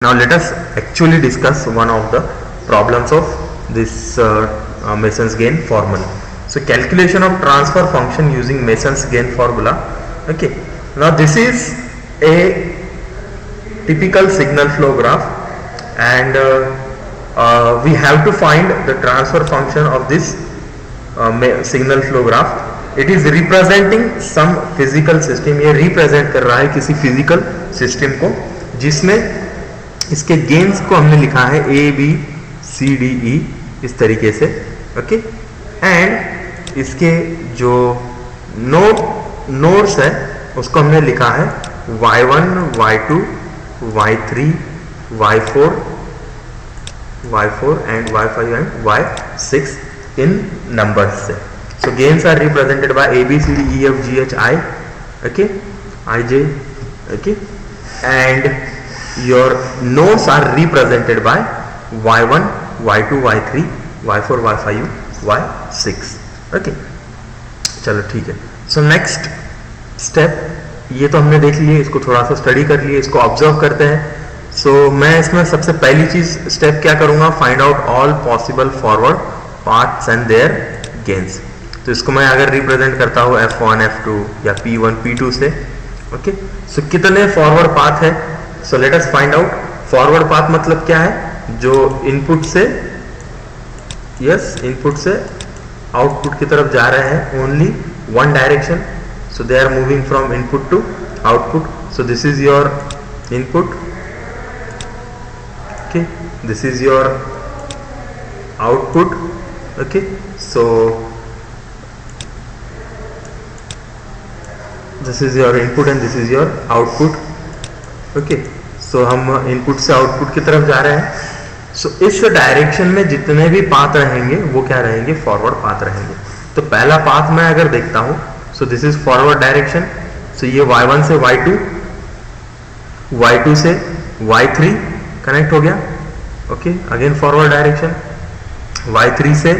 Now let us actually discuss one of the problems of this Mason's gain formula. So calculation of transfer function using Mason's gain formula. Okay. Now this is a typical signal flow graph, and we have to find the transfer function of this signal flow graph. It is representing some physical system. ये represent कर रहा है किसी physical system को, जिसमें इसके gains को हमने लिखा है ए बी सी डी ई इस तरीके से. ओके. एंड इसके जो नोड्स है उसको हमने लिखा है y1 y2 y3 y4 and y5 and y6 इन नंबर्स से. So gains are represented by A B C D E F G H I. Okay. I J. Okay. And your nodes are represented by y1 y2 y3 y4 y5 y6. okay. चलो ठीक है. So next step ये तो हमने देख लिए, इसको थोड़ा सा स्टडी कर लिए, इसको ऑब्जर्व करते हैं. सो मैं इसमें सबसे पहली चीज स्टेप क्या करूंगा, find out all possible forward paths and their gains. तो इसको मैं अगर रिप्रेजेंट करता हूँ f1 f2 या p1 p2 से. ओके. सो कितने फॉरवर्ड पाथ है. So let us find out. Forward path मतलब क्या है, जो इनपुट से इनपुट से आउटपुट की तरफ जा रहे हैं, only one direction. So they are moving from input to output. So this is your input. Okay. This is your output. Okay. So this is your input and this is your output. Okay. So हम input से output की तरफ जा रहे हैं. सो इस direction में जितने भी पाथ रहेंगे वो क्या रहेंगे, फॉरवर्ड पाथ रहेंगे. तो पहला पाथ मैं अगर देखता हूं, so this is forward direction. So ये y1 से y2, y2 से y3 कनेक्ट हो गया. Okay. Again forward direction. y3 से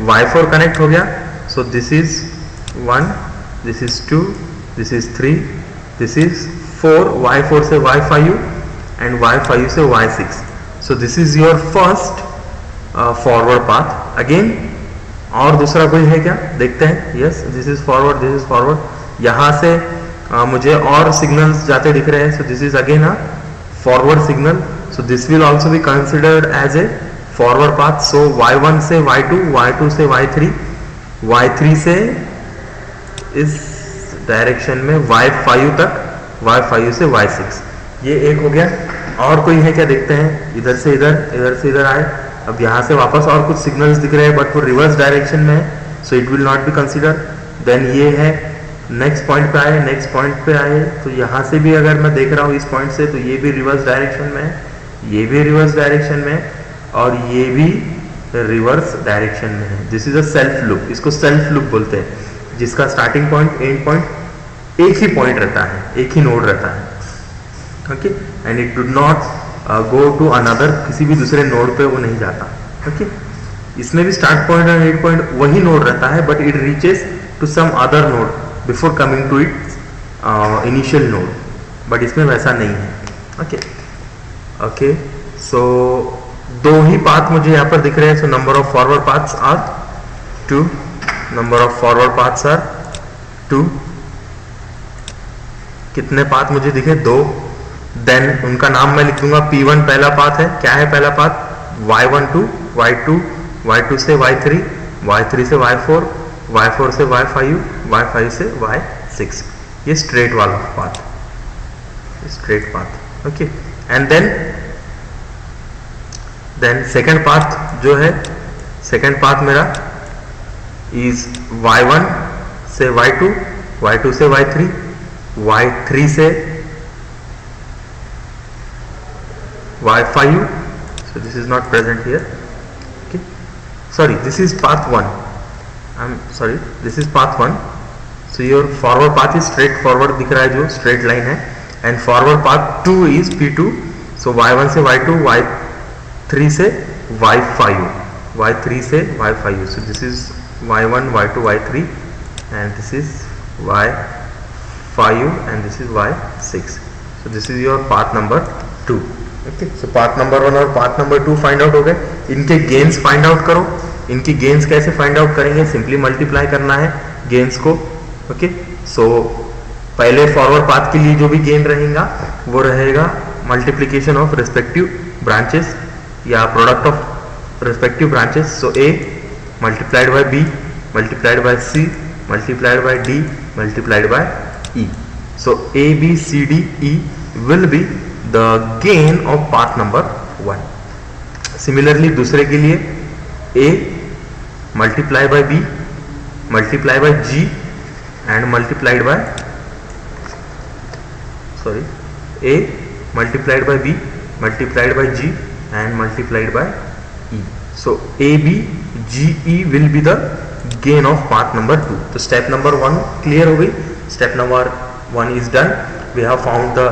y4 कनेक्ट हो गया. So this is 1, this is 2, this is 3, this is 4, y4 से y5 एंड y5 से y6. So this is your first forward path. Again और दूसरा कोई है क्या, देखते हैं. Yes, this is forward, this is forward. यहां से मुझे और सिग्नल्स जाते दिख रहे हैं. So this is again a forward signal. So this will also be considered as A forward path. So y1 से y2, y2 से y3, y3 से इस डायरेक्शन में y5 तक, y5 से y6. ये एक हो गया. और कोई है क्या, देखते हैं. इधर से इधर, इधर से इधर आए. अब यहाँ से वापस और कुछ सिग्नल्स दिख रहे हैं, बट वो रिवर्स डायरेक्शन में है. So it will not be consider. Then ये है, नेक्स्ट पॉइंट पे आए, नेक्स्ट पॉइंट पे आए. तो यहाँ से भी अगर मैं देख रहा हूँ इस पॉइंट से, तो ये भी रिवर्स डायरेक्शन में है, ये भी रिवर्स डायरेक्शन में है, और ये भी रिवर्स डायरेक्शन में है. This is a self loop. इसको सेल्फ लूप बोलते हैं, जिसका स्टार्टिंग पॉइंट, एंड पॉइंट एक ही पॉइंट रहता है, एक ही नोड रहता है. Okay. And it do not go to another, किसी भी दूसरे नोड पे वो नहीं जाता. ओके. इसमें भी स्टार्ट पॉइंट और एंड पॉइंट वही नोड रहता है, but it reaches to some other node before coming to its initial node. बट इसमें वैसा नहीं है. ओके. ओके. सो दो ही पाथ मुझे यहाँ पर दिख रहे हैं. So number of forward paths are 2. Number of forward paths are 2. कितने पाथ मुझे दिखे, 2. देन उनका नाम मैं लिख दूंगा. P1 पहला पाथ है. क्या है पहला path, y1 to y2, y2 से y3, y3 से y4, y4 से y5, y5 से y6. ये स्ट्रेट वाला path, straight path. Okay. And then second path जो है, सेकंड पाथ मेरा इज y1 से y2, y2 से y3, y3 से y5. so this is not present here. Okay. Sorry, this is path 1. I'm sorry, this is path 1. so your forward path is straight forward दिख रहा है, जो straight line है. and forward path 2 is P2. so y1 से y2, y3 से y5, y3 से y5. so this is y1, y2, y3, and this is y5 and this is y6. So this is your path number 2. Okay, so path number 1 और path number 2 find out हो गए। इनके gains find out करो। इनकी gains कैसे find out करेंगे? Simply multiply करना है गेन्स को। ओके, सो पहले फॉरवर्ड पाथ के लिए जो भी गेन रहेगा वो रहेगा मल्टीप्लीकेशन ऑफ रिस्पेक्टिव ब्रांचेस या product of respective branches. So A multiplied by B multiplied by C multiplied by D multiplied by E. So A B C D E will be the gain of path number 1. Similarly दूसरे के लिए A multiply by B multiply by G and multiplied by A multiplied by B multiplied by G and multiplied by E. So A B G E will be the gain of path number 2. तो step number 1 clear हो गई। Step number 1 is done. We have found the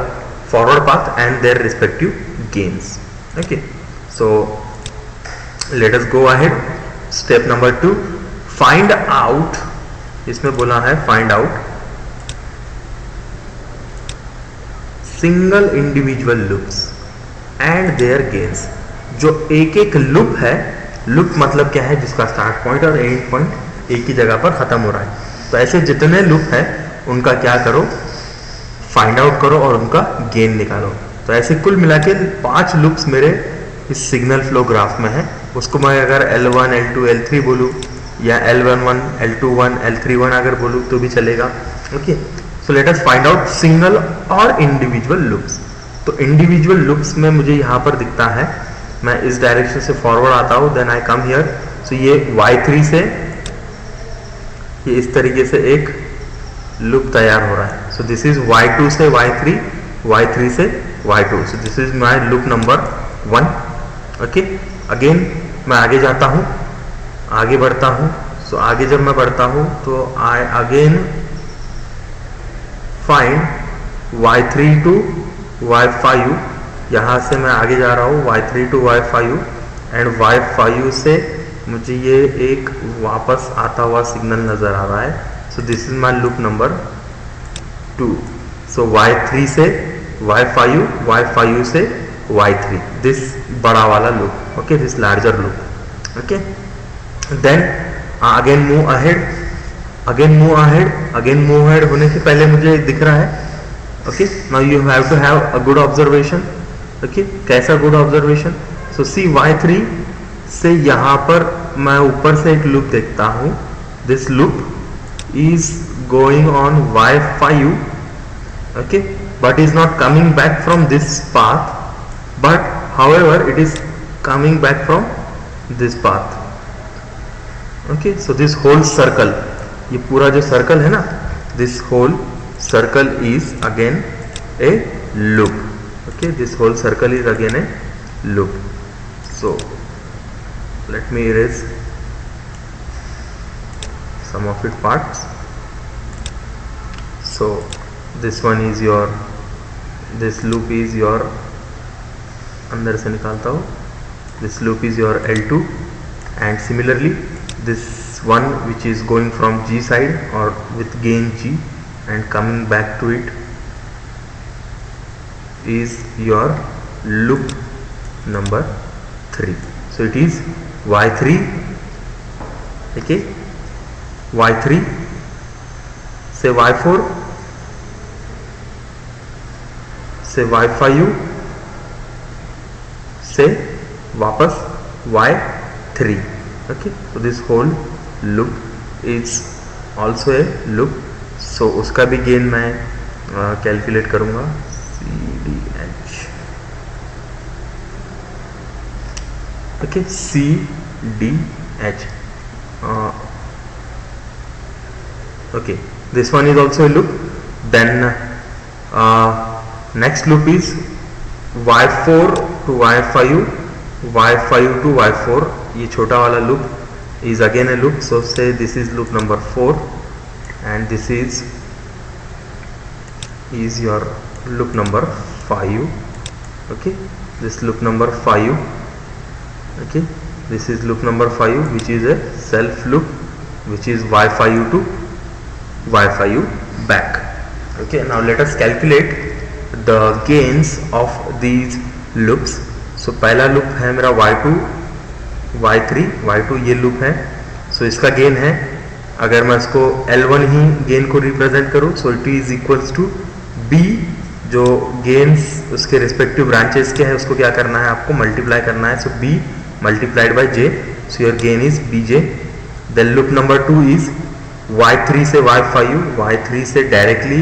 forward path and their respective gains. Okay, so let us go ahead. Step number 2, find out, इसमें बोला है find out single individual loops and their gains। जो एक एक loop है, loop मतलब क्या है? जिसका स्टार्ट पॉइंट और एंड पॉइंट एक ही जगह पर खत्म हो रहा है। तो ऐसे जितने लूप है उनका क्या करो? फाइंड आउट करो और उनका गेन निकालो। तो ऐसे कुल मिला के 5 लूप्स मेरे इस सिग्नल फ्लो ग्राफ में है। उसको मैं अगर L1 L2 L3 बोलूँ या L11 L21 L31 अगर बोलूँ तो भी चलेगा। Okay, so let us find out single और इंडिविजुअल लूप्स। तो इंडिविजुअल लूप्स में मुझे यहाँ पर दिखता है, मैं इस डायरेक्शन से फॉरवर्ड आता हूँ, देन आई कम हियर। सो ये Y3 से ये इस तरीके से एक लूप तैयार हो रहा है। सो दिस इज Y2 से Y3, Y3 से Y2। So this is my loop number 1। Okay, again मैं आगे जाता हूँ, आगे बढ़ता हूँ। सो आगे जब मैं बढ़ता हूँ तो I again find Y3 to Y5। यहाँ से मैं आगे जा रहा हूँ Y3 to Y5 and Y5 से मुझे ये एक वापस आता हुआ सिग्नल नजर आ रहा है। So this is my loop number 2. So Y3 से Y5, Y5 से Y3, this बड़ा वाला loop, okay, this larger loop, okay. Then again move ahead, again move ahead, again move ahead होने से पहले मुझे दिख रहा है, okay. Now you have to have a good observation, okay. कैसा good observation? So see Y3 से यहाँ पर मैं ऊपर से एक loop देखता हूँ। This loop is going on Y5, okay, but is not coming back from this path, but however it is coming back from this path। okay, so this whole circle, ये पूरा जो सर्कल है ना, this whole circle is again a loop। okay, this whole circle is again a loop। so let me erase some of its parts। so this one is your, this loop is your, अंदर से निकालता हूँ, this loop is your L2 and similarly this one which is going from G side or with gain G and coming back to it is your loop number 3। so it is Y3, okay, Y3 से Y4 से Y5 से वापस Y3। okay, so this whole loop is also a loop। so उसका भी gain मैं calculate करूंगा, CDH, okay, CDH। okay, this one is also a loop। then next loop is Y4 to Y5, Y5 to Y4, ये छोटा वाला loop is again a loop। so say this is loop number 4 and this is your loop number 5। okay, this loop number 5, okay, this is loop number 5 which is a self loop which is Y5 to Y5 back। okay, now let us calculate the gains of these loops. So पहला loop है मेरा y2 y2 ये loop है। सो इसका gain है, अगर मैं इसको L1 ही गेन को रिप्रेजेंट करूं, so it is equals to B, जो गेन्स उसके रिस्पेक्टिव ब्रांचेस के हैं उसको क्या करना है, आपको मल्टीप्लाई करना है। So B multiplied by J, so your gain is BJ। Then loop number 2 is y3 से y5, y3 से डायरेक्टली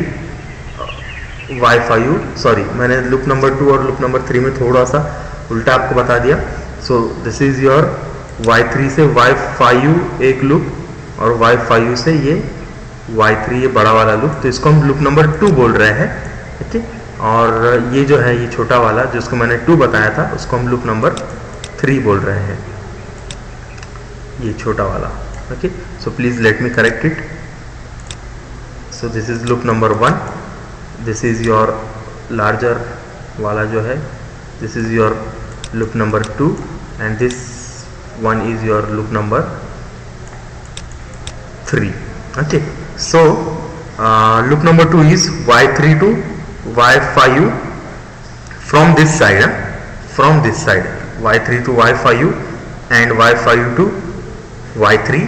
y5, सॉरी मैंने लूप नंबर 2 और लूप नंबर 3 में थोड़ा सा उल्टा आपको बता दिया। सो दिस इज योर y3 से y5 एक लूप और y5 से ये y3 ये बड़ा वाला लूप, तो इसको हम लूप नंबर 2 बोल रहे हैं। ओके, और ये जो है ये छोटा वाला जिसको मैंने 2 बताया था उसको हम लूप नंबर 3 बोल रहे हैं, ये छोटा वाला। Okay, so please let me correct it. So this is loop number 1, this is your larger वाला जो है, this is your loop number 2 and this one is your loop number 3। Okay, so loop number 2 is y3 to y5 from this side, y3 to y5 and y5 to y3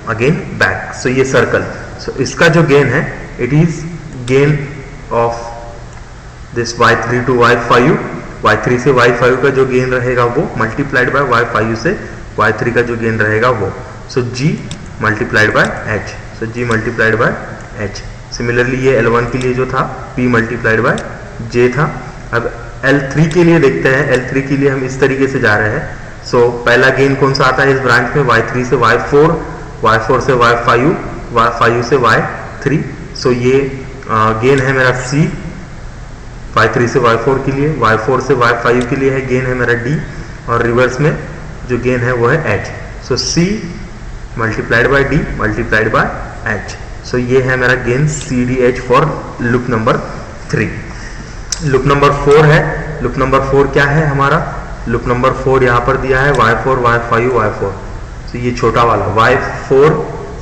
again back। so ये circle, so इसका जो gain है it is gain of this y3 to y5, y3 से y5 का जो gain रहेगा वो multiplied by y5 से y3 का जो गेन रहेगा वो, so g multiplied by h, so g multiplied by h। Similarly ये L1 के लिए जो था P मल्टीप्लाइड बाय J था। अब L3 के लिए देखते हैं, L3 के लिए हम इस तरीके से जा रहे हैं। सो पहला गेन कौन सा आता है इस ब्रांच में, y3 से y4, y4 से y5, y5 से y3। सो ये गेन है मेरा C, y3 से y4 के लिए, y4 से y5 के लिए है गेन है मेरा D, और रिवर्स में जो गेन है वो है H। So C multiplied by D multiplied by H। सो ये है मेरा gain CDH for loop number 3। Loop number 4 है, लूप नंबर 4 क्या है हमारा, लूप नंबर 4 यहाँ पर दिया है y4 y5 y4। सो ये छोटा वाला y4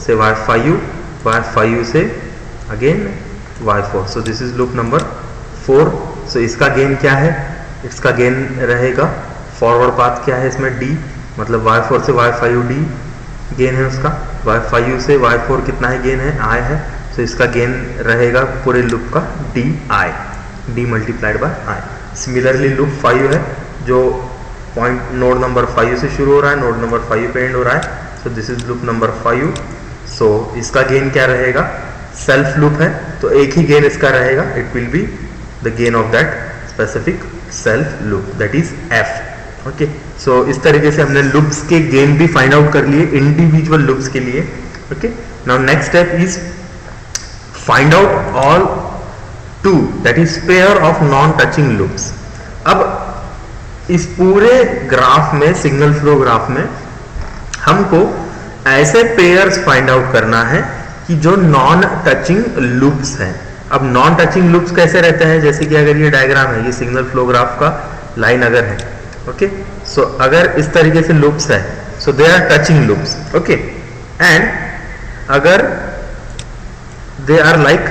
से y5, y5 से again y4। So this is loop number 4। सो इसका गेन क्या है, इसका गेन रहेगा, फॉरवर्ड पाथ क्या है इसमें D, मतलब y4 से y5 D गेन है उसका, y5 से y4 कितना है गेन है I है। सो इसका गेन रहेगा पूरे लूप का D multiplied by I। Similarly loop 5 है जो पॉइंट नोड नंबर 5 से शुरू हो रहा है, नोड नंबर 5 पे एंड हो रहा है। सो दिस इज लूप नंबर 5। सो इसका गेन क्या रहेगा, सेल्फ लूप है तो एक ही गेन इसका रहेगा, it will be the gain of that specific self loop, that is F। Okay, so इस तरीके से हमने लूप्स के गेन भी फाइंड आउट कर लिए इंडिविजुअल लूप्स के लिए। Okay, now next step is find out all 2, that is pair of non touching loops. अब इस पूरे ग्राफ में, सिग्नल फ्लो ग्राफ में हमको ऐसे पेयर्स फाइंड आउट करना है कि जो नॉन टचिंग लूप्स हैं। अब नॉन टचिंग लूप्स कैसे रहते हैं, जैसे कि अगर ये डायग्राम है, ये सिग्नल फ्लो ग्राफ का लाइन अगर है, ओके, सो अगर इस तरीके से लूप्स है, so they are touching loops. Okay, and अगर they are like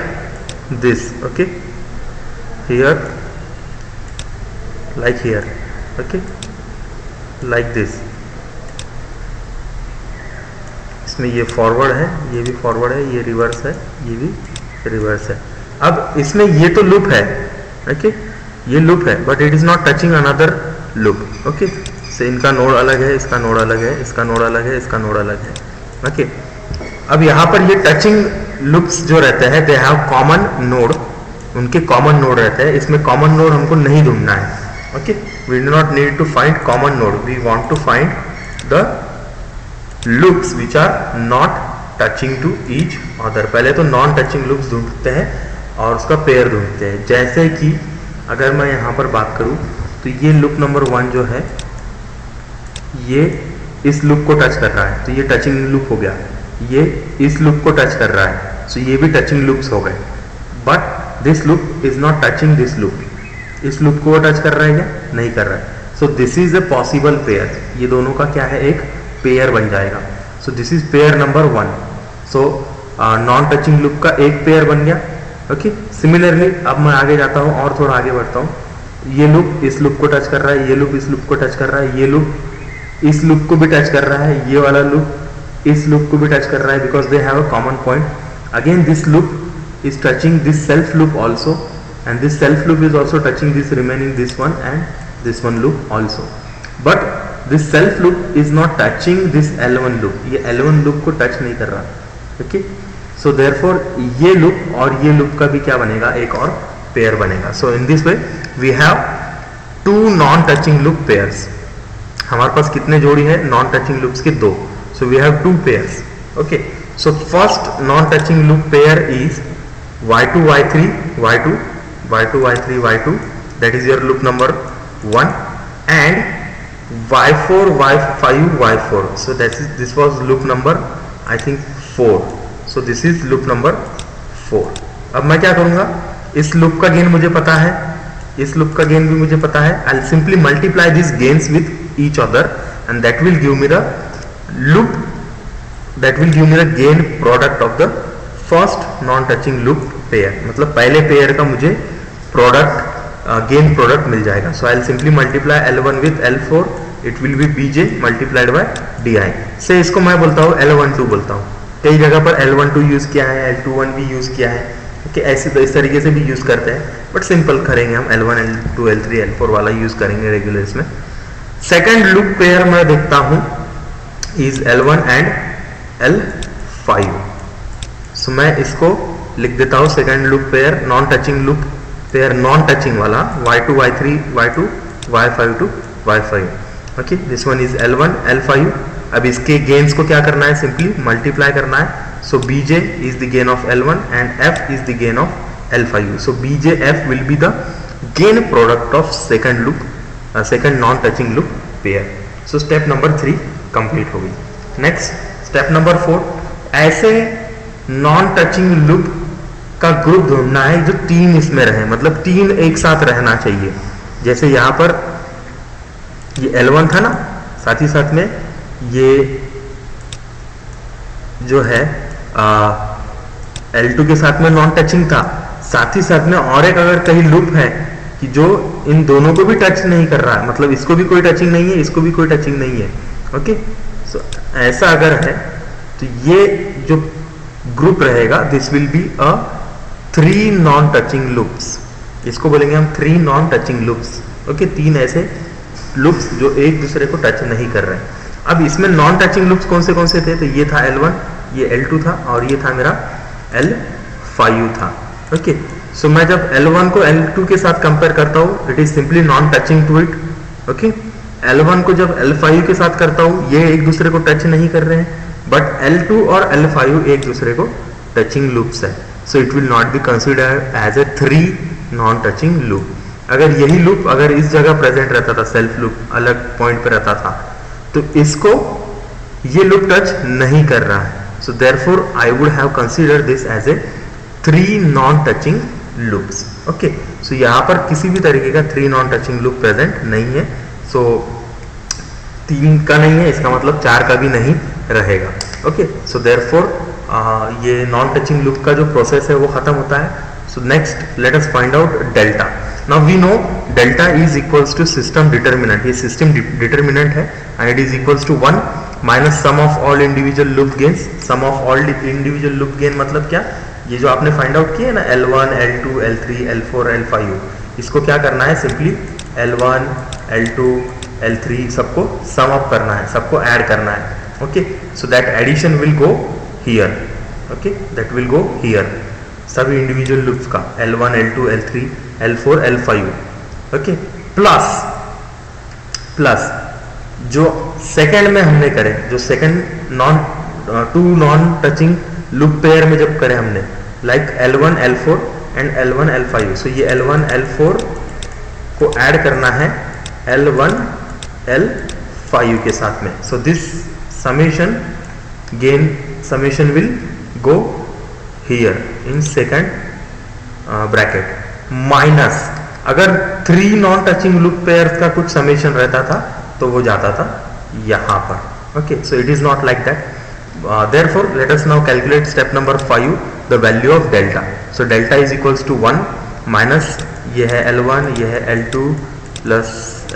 this, okay, here, like here, okay, like this, इसमें ये फॉरवर्ड है, ये भी फॉरवर्ड है, ये रिवर्स है, ये भी रिवर्स है। अब इसमें ये तो लूप है, ओके, ये लूप है, but it is not touching another loop. Okay, से इनका नोड अलग है, इसका नोड अलग है, इसका नोड अलग है, इसका नोड अलग है। ओके, अब यहाँ पर ये टचिंग लूप्स जो रहते हैं दे हैव कॉमन नोड, उनके कॉमन नोड रहते हैं, इसमें कॉमन नोड हमको नहीं ढूंढना है। Okay, we do not need to find common node, we want to find the loops which are not touching to each other. पहले तो नॉन टचिंग लूप्स ढूंढते हैं और उसका पेयर ढूंढते हैं। जैसे कि अगर मैं यहाँ पर बात करूँ तो ये लूप नंबर 1 जो है ये इस लूप को टच कर रहा है, तो ये टचिंग लूप हो गया। ये इस लूप को टच कर रहा है, सो ये भी टचिंग लूप्स हो गए। But this loop is not touching this loop, इस लूप को वो टच कर रहा है क्या, नहीं कर रहा है। सो this is a possible pair, ये दोनों का क्या है, एक पेयर बन जाएगा। सो this is pair number 1। So non touching loop का एक पेयर बन गया। ओके, सिमिलरली अब मैं आगे जाता हूँ और थोड़ा आगे बढ़ता हूँ। ये लूप इस लूप को टच कर रहा है, ये लूप इस लूप को टच कर रहा है, ये लूप इस लूप को भी टच कर रहा है, ये वाला लूप इस लूप को भी टच कर रहा है, because they have a common point. Again this loop is touching this self loop also, and this self loop is also touching this remaining this one and this one loop also, but this self loop is not touching this L1 loop, ये L1 loop को touch नहीं कर रहा। Okay, so therefore ये loop और ये loop का भी क्या बनेगा, एक और पेयर बनेगा। So in this way we have two non touching loop pairs. हमारे पास कितने जोड़ी है नॉन टचिंग लूप्स के? दो। So we have two pairs. Okay, so first non touching loop pair is y2 y3 y2 y2 y3 y2, that is your loop number 1, and y4 y5 y4, so this was loop number I think 4, so this is loop number 4। अब मैं क्या करूंगा, इस loop का gain मुझे पता है, इस लूप का गेन भी मुझे पता है। I'll simply multiply these gains with each other and that will give me the loop, that will give me the gain product of the first non touching loop pair। मतलब पहले pair का मुझे product gain product मिल जाएगा। सो I'll simply multiply L1 with L4, it will be Bj multiplied by Di। से इसको मैं बोलता हूँ L12 बोलता हूँ। कई जगह पर L12 यूज किया है, L21 भी यूज किया है, कि ऐसे तो इस तरीके से भी यूज करते हैं, बट सिंपल करेंगे हम L1 L2 L3 L4 वाला यूज करेंगे रेगुलर्स में। सेकेंड लूप पेयर मैं देखता हूं इज L1 एंड L5। सो मैं इसको लिख देता हूं second loop pair, non touching loop pair, non touching वाला y2 y3 y2 y5 to y5। Okay, this one is L1 L5। अब इसके गेन्स को क्या करना है, सिंपली मल्टीप्लाई करना है। So Bj is the gain of L1 and F is the gain of L5। So Bj F will be the gain product of second loop, second non-touching loop pair। So step number 3 complete हो गई। Next step number 4, ऐसे non-touching loop का group ढूंढना है जो तीन इसमें रहे, मतलब तीन एक साथ रहना चाहिए। जैसे यहाँ पर ये L1 था ना, साथ ही साथ में ये जो है L2 के साथ में नॉन टचिंग था, साथ ही साथ में और एक अगर कहीं लूप है कि जो इन दोनों को भी टच नहीं कर रहा है, मतलब इसको भी कोई टचिंग नहीं है, इसको भी कोई टचिंग नहीं है। ओके, सो ऐसा अगर है तो ये जो ग्रुप रहेगा this will be a 3 non touching loops. इसको बोलेंगे हम 3 नॉन टचिंग लूप्स। ओके, तीन ऐसे लूप्स जो एक दूसरे को टच नहीं कर रहे हैं। अब इसमें नॉन टचिंग लूप्स कौन से थे, तो ये था L1, ये L2 था और ये था मेरा L5 था। ओके, सो मैं जब L1 को L2 के साथ कंपेयर करता हूँ, it is simply non touching to it. Okay, L1 को जब L5 के साथ करता हूँ, ये एक दूसरे को टच नहीं कर रहे हैं, बट L2 और L5 एक दूसरे को टचिंग लूप्स है। So it will not be considered as a 3 non touching loop. अगर यही लूप अगर इस जगह प्रेजेंट रहता था, सेल्फ लूप अलग पॉइंट पे रहता था, तो इसको ये लूप टच नहीं कर रहा है। So therefore I would have consider this as a 3 non touching loops. Okay, so यहाँ पर किसी भी तरीके का 3 नॉन टचिंग लूप प्रेजेंट नहीं है। सो 3 का नहीं है, इसका मतलब 4 का भी नहीं रहेगा। ओके, सो देयरफॉर ये नॉन टचिंग लूप का जो प्रोसेस है वो खत्म होता है। So next let us find out delta. Now we know delta is equals to system determinant, ये system determinant है and it is equals to 1 minus sum of all individual loop gains। sum of all individual loop gain मतलब क्या, ये जो आपने find out किया है ना L1 L2 L3 L4 L5, इसको क्या करना है, सिंपली L1 L2 L3 सबको सम अप करना है, सबको ऐड करना है। Okay, so that addition will go here. Okay, that will go here, सभी इंडिविजुअल लूप्स का L1 L2 L3 L4 L5। Okay, plus जो सेकंड में हमने करे, जो second two non touching loop pair में जब करे हमने, like L1 L4 and L1 L5। सो ये L1 L4 को ऐड करना है L1 L5 के साथ में। So this summation gain summation will go here in second bracket, minus अगर 3 नॉन टचिंग लूप पेयर्स का कुछ समेशन रहता था तो वो जाता था यहां पर। Okay, so it is not like that. therefore let us now calculate step number 5, the value of delta। so delta is equals to 1 minus ये है L1, ये है L2 plus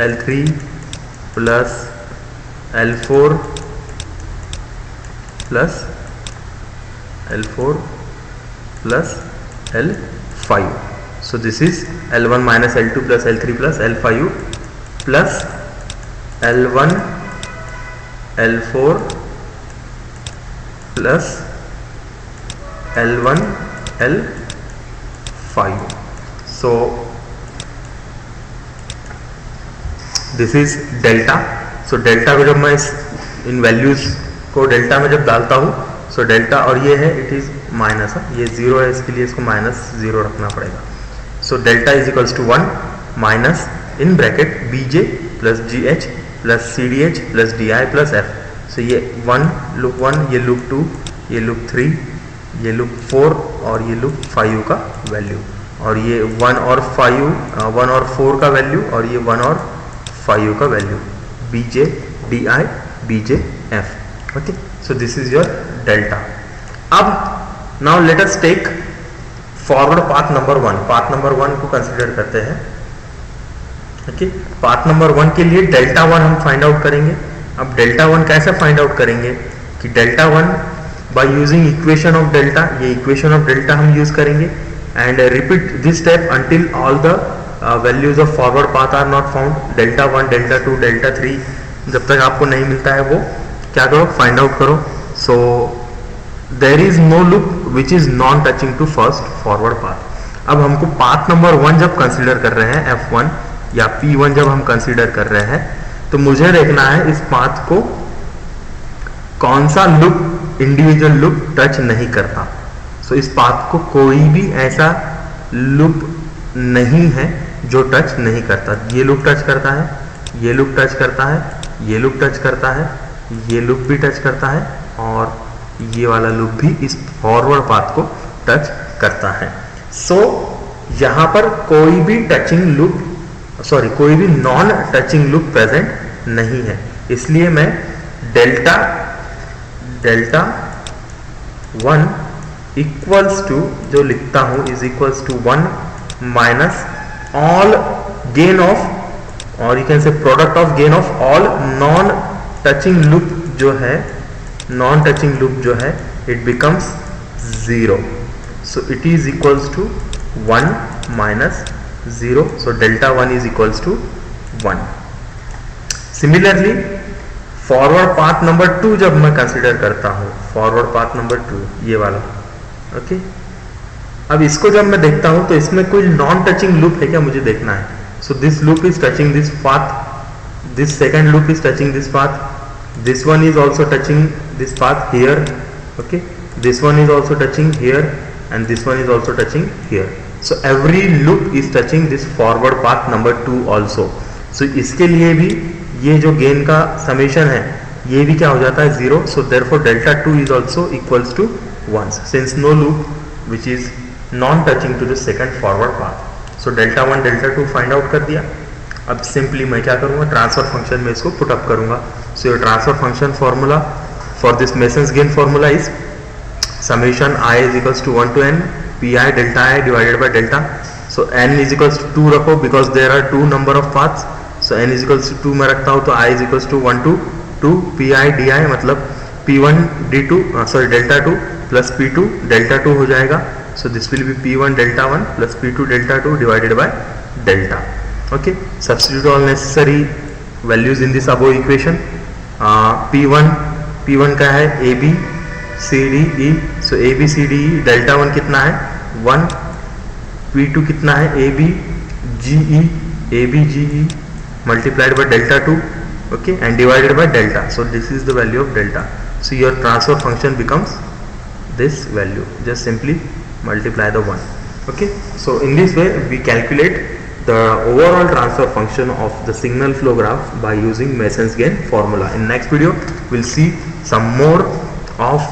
L3 plus L4 plus L4 plus L5. So this is L1 minus L2 plus L3 plus L5 plus L1 L4 plus L1 L5. So this is delta. So delta को जब मैं इन values को delta में जब डालता हूँ, so delta और ये है इट इज माइनस, ये जीरो है, इसके लिए इसको माइनस जीरो रखना पड़ेगा. So delta is equals to 1 minus in bracket bj plus gh plus cdh plus di plus f. So ये 1 लूप 1, ये लूप 2, ये लूप 3, ये लूप 4 और ये लूप 5 का वैल्यू, और ये 1 और 4 का वैल्यू, और ये 1 और 5 का value, bj di bj f. Okay, so this is your delta. अब now let us take forward path number 1. Path number 1 को कंसीडर करते हैं. ओके, पाथ नंबर 1 के लिए डेल्टा 1 हम फाइंड आउट करेंगे. अब डेल्टा 1 कैसे फाइंड आउट करेंगे कि delta 1 by using equation of delta, ये इक्वेशन ऑफ डेल्टा हम यूज करेंगे and repeat this step until all the values of forward path are not found. Delta 1, delta 2, delta 3 जब तक आपको नहीं मिलता है वो क्या करो, फाइंड आउट करो. So there is no loop which is non touching to first forward path. अब हमको पाथ नंबर 1 जब कंसीडर कर रहे हैं, F1 या P1 जब हम कंसीडर कर रहे हैं, तो मुझे देखना है इस पाथ को कौन सा लूप, इंडिविजुअल लूप टच नहीं करता. सो इस पाथ को कोई भी ऐसा लूप नहीं है जो टच नहीं करता. ये लूप टच करता है, ये लूप टच करता है, ये लूप टच करता है, ये लूप भी टच करता है, और ये वाला लूप भी इस फॉरवर्ड पाथ को टच करता है. सो यहां पर कोई भी टचिंग लूप, कोई भी नॉन टचिंग लूप प्रेजेंट नहीं है. इसलिए मैं डेल्टा 1 इक्वल्स टू जो लिखता हूं is equals to 1 minus all gain of, और you can say product of gain of all non touching loop जो है, नॉन टचिंग लूप जो है, it becomes 0. So it is equals to 1 minus 0. So delta 1 is equals to 1. Similarly forward path number 2 जब मैं consider करता हूं, forward path number 2 ये वाला. ओके, अब इसको जब मैं देखता हूं तो इसमें कोई नॉन टचिंग लूप है क्या, मुझे देखना है. So this loop is touching this path, this second loop is touching this path, this one is also touching this path here. Okay, this one is also touching here, and this one is also touching here. So every loop is touching this forward path number 2 also. So इसके लिए भी ये जो gain का summation है ये भी क्या हो जाता है 0. So therefore delta 2 is also equals to 1 since no loop which is non touching to the second forward path. So delta 1 delta 2 find out कर दिया. अब सिंपली मैं क्या करूंगा, ट्रांसफर फंक्शन में इसको पुट अप करूंगा. So your transfer function formula for this Mason's gain formula is summation i is equals to 1 to n pi delta i divided by delta. So n is equals to 2 रखो because there are 2 number of paths. So n is equals to 2 मैं रखता हूं तो i is equals to 1 to 2 pi di मतलब p1 d2 delta 2 plus p2 delta 2 हो जाएगा. सो this will be p1 delta 1 plus p2 delta 2 divided by delta. Okay, substitute all necessary values in this above equation. P1 का है AB CD E. So AB CD E delta 1 कितना है 1. P2 कितना है AB GE AB GE multiplied by delta 2. Okay, and divided by delta. So this is the value of delta. So your transfer function becomes this value. Just simply multiply the 1. Okay, so in this way we calculate the overall transfer function of the signal flow graph by using Mason's gain formula. In next video we'll see some more of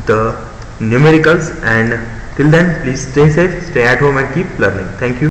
the numericals, and till then please stay safe, stay at home and keep learning. Thank you.